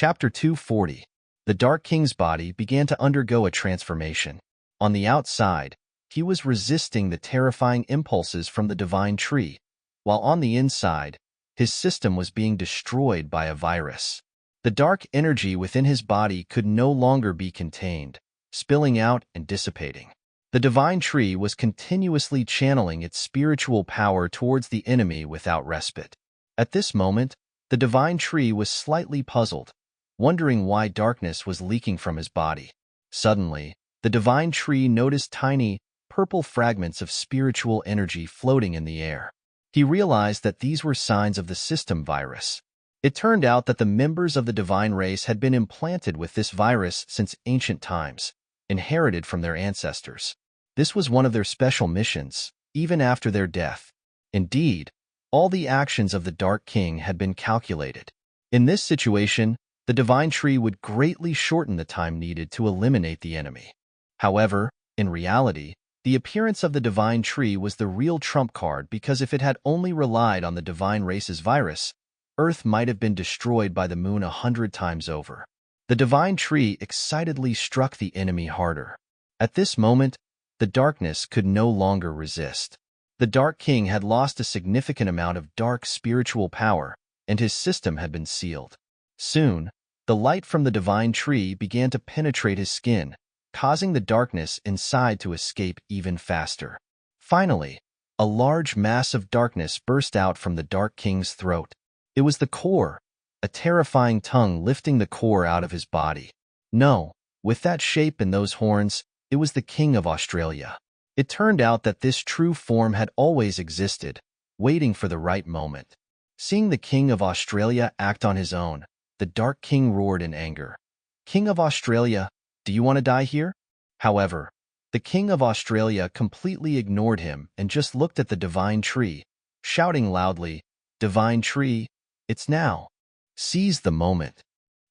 Chapter 240. The Dark King's body began to undergo a transformation. On the outside, he was resisting the terrifying impulses from the divine tree, while on the inside, his system was being destroyed by a virus. The dark energy within his body could no longer be contained, spilling out and dissipating. The divine tree was continuously channeling its spiritual power towards the enemy without respite. At this moment, the divine tree was slightly puzzled, wondering why darkness was leaking from his body. Suddenly, the divine tree noticed tiny, purple fragments of spiritual energy floating in the air. He realized that these were signs of the system virus. It turned out that the members of the divine race had been implanted with this virus since ancient times, inherited from their ancestors. This was one of their special missions, even after their death. Indeed, all the actions of the Dark King had been calculated. In this situation, the divine tree would greatly shorten the time needed to eliminate the enemy. However, in reality, the appearance of the divine tree was the real trump card, because if it had only relied on the divine race's virus, Earth might have been destroyed by the moon 100 times over. The divine tree excitedly struck the enemy harder. At this moment, the darkness could no longer resist. The Dark King had lost a significant amount of dark spiritual power, and his system had been sealed. Soon, the light from the divine tree began to penetrate his skin, causing the darkness inside to escape even faster. Finally, a large mass of darkness burst out from the Dark King's throat. It was the core, a terrifying tongue lifting the core out of his body. No, with that shape and those horns, it was the King of Australia. It turned out that this true form had always existed, waiting for the right moment. Seeing the King of Australia act on his own, the Dark King roared in anger. "King of Australia, do you want to die here?" However, the King of Australia completely ignored him and just looked at the divine tree, shouting loudly, "Divine tree, it's now. Seize the moment."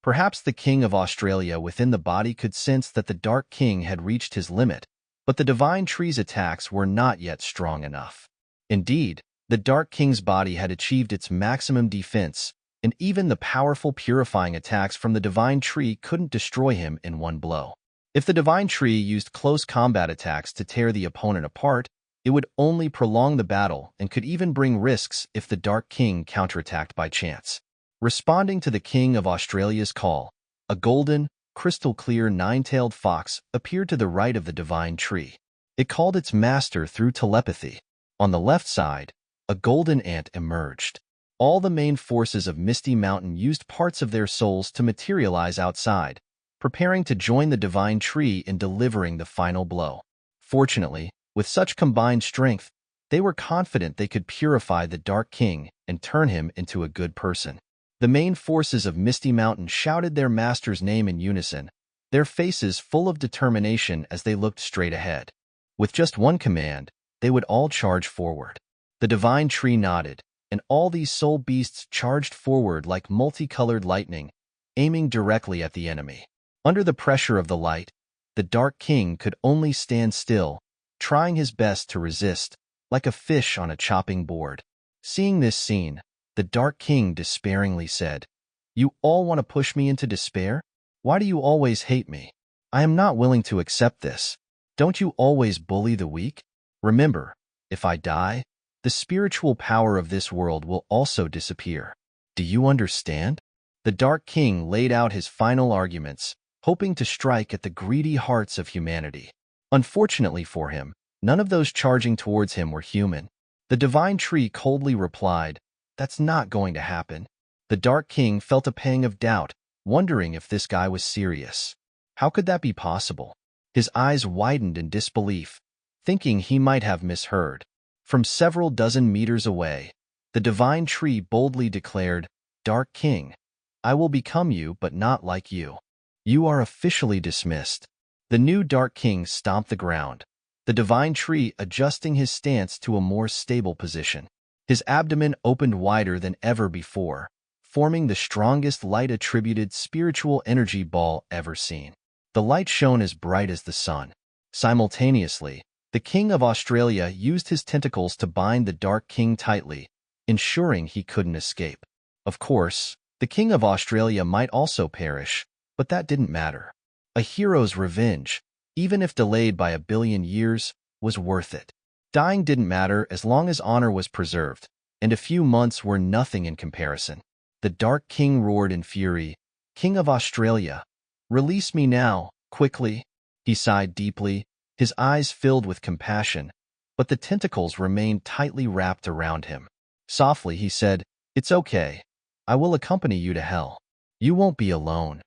Perhaps the King of Australia within the body could sense that the Dark King had reached his limit, but the divine tree's attacks were not yet strong enough. Indeed, the Dark King's body had achieved its maximum defense, and even the powerful purifying attacks from the divine tree couldn't destroy him in one blow. If the divine tree used close combat attacks to tear the opponent apart, it would only prolong the battle and could even bring risks if the Dark King counterattacked by chance. Responding to the King of Australia's call, a golden, crystal-clear nine-tailed fox appeared to the right of the divine tree. It called its master through telepathy. On the left side, a golden ant emerged. All the main forces of Misty Mountain used parts of their souls to materialize outside, preparing to join the divine tree in delivering the final blow. Fortunately, with such combined strength, they were confident they could purify the Dark King and turn him into a good person. The main forces of Misty Mountain shouted their master's name in unison, their faces full of determination as they looked straight ahead. With just one command, they would all charge forward. The divine tree nodded, and all these soul beasts charged forward like multicolored lightning, aiming directly at the enemy. Under the pressure of the light, the Dark King could only stand still, trying his best to resist, like a fish on a chopping board. Seeing this scene, the Dark King despairingly said, "You all want to push me into despair? Why do you always hate me? I am not willing to accept this. Don't you always bully the weak? Remember, if I die, the spiritual power of this world will also disappear. Do you understand?" The Dark King laid out his final arguments, hoping to strike at the greedy hearts of humanity. Unfortunately for him, none of those charging towards him were human. The divine tree coldly replied, "That's not going to happen." The Dark King felt a pang of doubt, wondering if this guy was serious. How could that be possible? His eyes widened in disbelief, thinking he might have misheard. From several dozen meters away, the divine tree boldly declared, "Dark King, I will become you, but not like you. You are officially dismissed." The new Dark King stomped the ground, the divine tree adjusting his stance to a more stable position. His abdomen opened wider than ever before, forming the strongest light-attributed spiritual energy ball ever seen. The light shone as bright as the sun. Simultaneously, the King of Australia used his tentacles to bind the Dark King tightly, ensuring he couldn't escape. Of course, The King of Australia might also perish, but that didn't matter. A hero's revenge, even if delayed by 1 billion years, was worth it. Dying didn't matter as long as honor was preserved, and a few months were nothing in comparison. The Dark King roared in fury, "King of Australia, release me now, quickly." He sighed deeply, his eyes filled with compassion, but the tentacles remained tightly wrapped around him. Softly, he said, "It's okay. I will accompany you to hell. You won't be alone."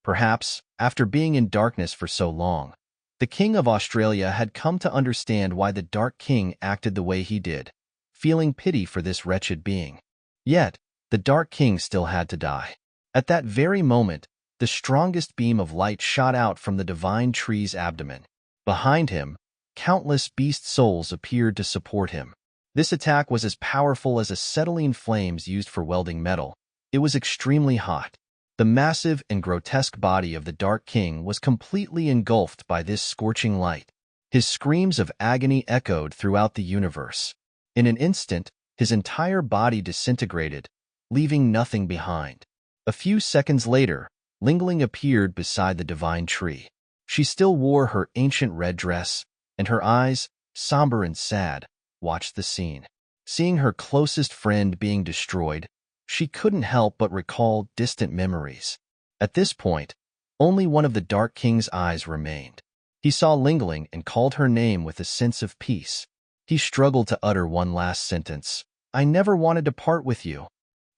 Perhaps, after being in darkness for so long, the King of Australia had come to understand why the Dark King acted the way he did, feeling pity for this wretched being. Yet, the Dark King still had to die. At that very moment, the strongest beam of light shot out from the divine tree's abdomen. Behind him, countless beast souls appeared to support him. This attack was as powerful as acetylene flames used for welding metal. It was extremely hot. The massive and grotesque body of the Dark King was completely engulfed by this scorching light. His screams of agony echoed throughout the universe. In an instant, his entire body disintegrated, leaving nothing behind. A few seconds later, Lingling appeared beside the divine tree. She still wore her ancient red dress, and her eyes, somber and sad, watched the scene. Seeing her closest friend being destroyed, she couldn't help but recall distant memories. At this point, only one of the Dark King's eyes remained. He saw Lingling and called her name with a sense of peace. He struggled to utter one last sentence, "I never wanted to part with you."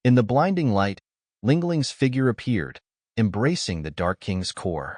In the blinding light, Lingling's figure appeared, embracing the Dark King's core.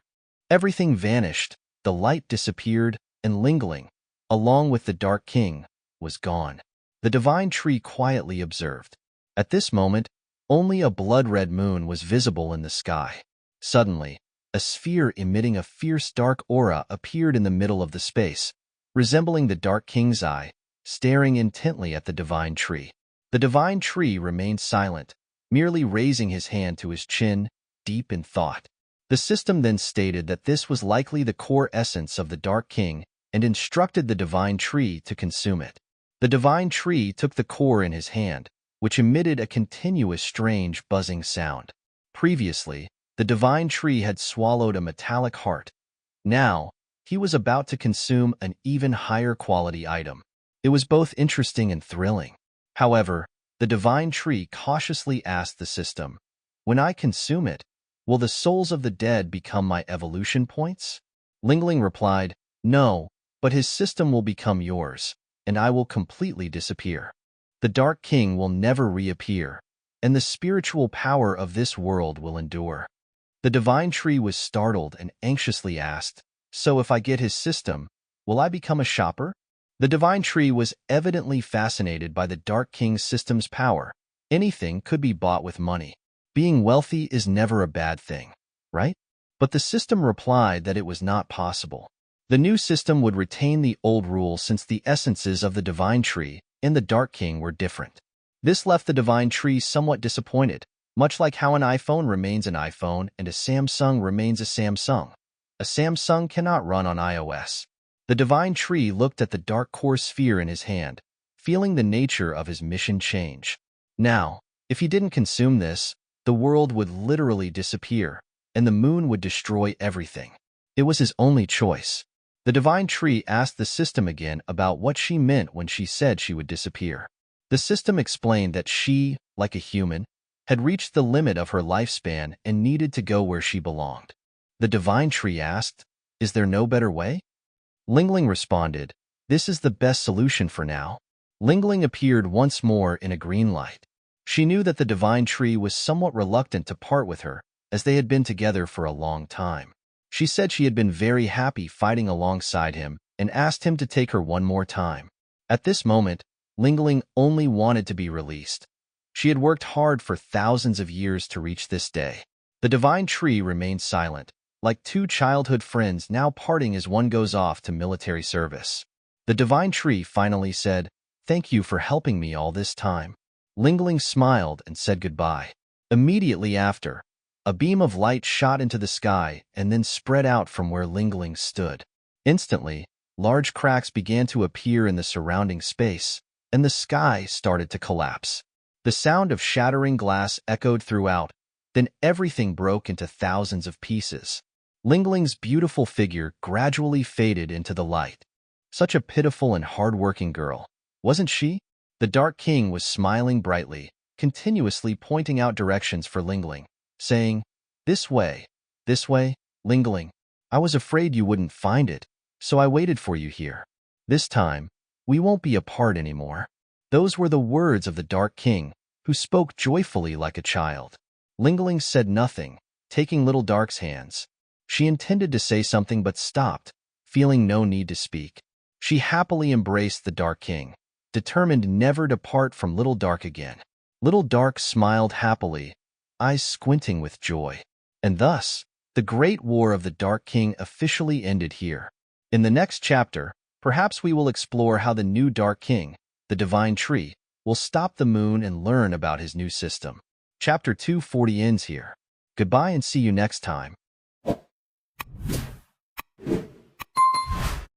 Everything vanished, the light disappeared, and Lingling, along with the Dark King, was gone. The divine tree quietly observed. At this moment, only a blood-red moon was visible in the sky. Suddenly, a sphere emitting a fierce dark aura appeared in the middle of the space, resembling the Dark King's eye, staring intently at the divine tree. The divine tree remained silent, merely raising his hand to his chin, deep in thought. The system then stated that this was likely the core essence of the Dark King and instructed the divine tree to consume it. The divine tree took the core in his hand, which emitted a continuous strange buzzing sound. Previously, the divine tree had swallowed a metallic heart. Now, he was about to consume an even higher quality item. It was both interesting and thrilling. However, the divine tree cautiously asked the system, "When I consume it, will the souls of the dead become my evolution points?" Lingling replied, "No, but his system will become yours, and I will completely disappear. The Dark King will never reappear, and the spiritual power of this world will endure." The divine tree was startled and anxiously asked, "So if I get his system, will I become a shopper?" The divine tree was evidently fascinated by the Dark King's system's power. Anything could be bought with money. Being wealthy is never a bad thing, right? But the system replied that it was not possible. The new system would retain the old rule since the essences of the divine tree and the Dark King were different. This left the divine tree somewhat disappointed, much like how an iPhone remains an iPhone and a Samsung remains a Samsung. A Samsung cannot run on iOS. The divine tree looked at the dark core sphere in his hand, feeling the nature of his mission change. Now, if he didn't consume this, the world would literally disappear, and the moon would destroy everything. It was his only choice. The divine tree asked the system again about what she meant when she said she would disappear. The system explained that she, like a human, had reached the limit of her lifespan and needed to go where she belonged. The divine tree asked, "Is there no better way?" Lingling responded, "This is the best solution for now." Lingling appeared once more in a green light. She knew that the divine tree was somewhat reluctant to part with her, as they had been together for a long time. She said she had been very happy fighting alongside him and asked him to take her one more time. At this moment, Lingling only wanted to be released. She had worked hard for thousands of years to reach this day. The divine tree remained silent, like two childhood friends now parting as one goes off to military service. The divine tree finally said, "Thank you for helping me all this time." Lingling smiled and said goodbye. Immediately after, a beam of light shot into the sky and then spread out from where Lingling stood. Instantly, large cracks began to appear in the surrounding space, and the sky started to collapse. The sound of shattering glass echoed throughout, Then everything broke into thousands of pieces. Lingling's beautiful figure gradually faded into the light. Such a pitiful and hard-working girl, wasn't she? The Dark King was smiling brightly, continuously pointing out directions for Lingling, saying, this way, Lingling. I was afraid you wouldn't find it, so I waited for you here. This time, we won't be apart anymore. Those were the words of the Dark King, who spoke joyfully like a child. Lingling said nothing, taking Little Dark's hands. She intended to say something but stopped, feeling no need to speak. She happily embraced the Dark King, determined never to part from Little Dark again. Little Dark smiled happily, eyes squinting with joy. And thus, the Great War of the Dark King officially ended here. In the next chapter, perhaps we will explore how the new Dark King, the Divine Tree, will stop the moon and learn about his new system. Chapter 240 ends here. Goodbye and see you next time.